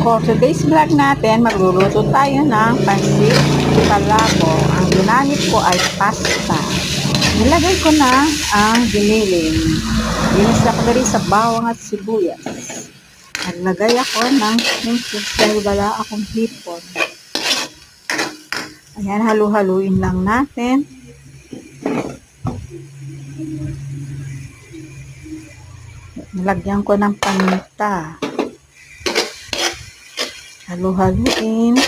For today's vlog natin, magluluto tayo ng pansit palabo. Ang ginamit ko ay pasta. Nilagay ko na ang giniling. Ginisa ko na rin sa bawang at sibuyas. Naglagay ako ng shrimp dahil wala akong hipon. Ayan, halu-haluin lang natin. Nilagyan ko ng paminta. Halu-haluin.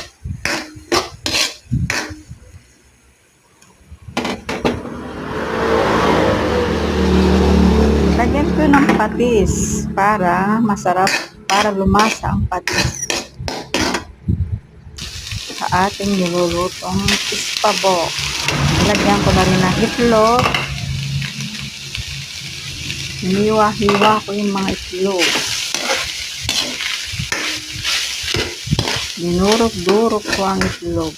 Lagyan ko ng patis para masarap, para lumasa ang patis sa ating nilulutong ispabok. Lagyan ko na rin ng itlog. Hiniwa-hiwa ko yung mga itlog. Dinurog-durog ko ang itlog.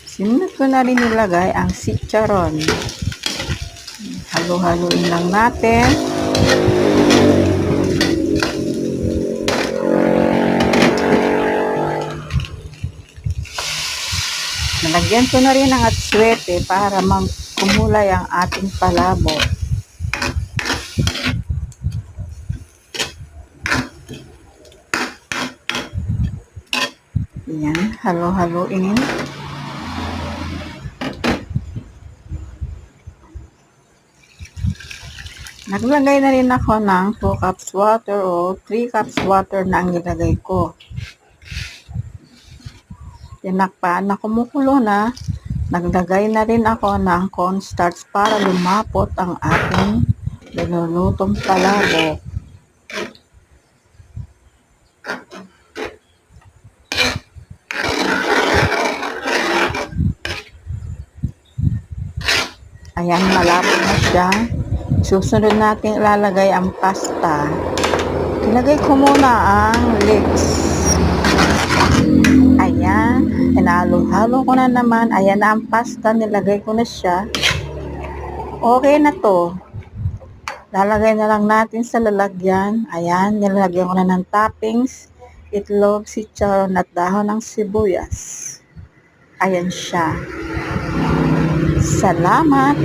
Sinunod ko na rin nilagay ang chicharon. Halo-haloin lang natin. Nalagyan ko na rin ng atswete para kumulay ang ating palabo. Yan, halo-haloin. Naglagay na rin ako ng 2 cups water o 3 cups water na ang nilagay ko. Tinakpan na kumukulo na. Naglagay na rin ako ng cornstarch para lumapot ang ating nilulutong palabo. Ayan, malapot na siya. Susunod natin ilalagay ang pasta. Ilagay ko muna ang leeks. Ayan, hinalo-halo ko na naman. Ayan na ang pasta, nilagay ko na siya. Okay na to. Lalagay na lang natin sa lalagyan. Ayan, nilagyan ko na ng toppings, itlog, chicharon at dahon ng sibuyas. Ayan siya. Salamat!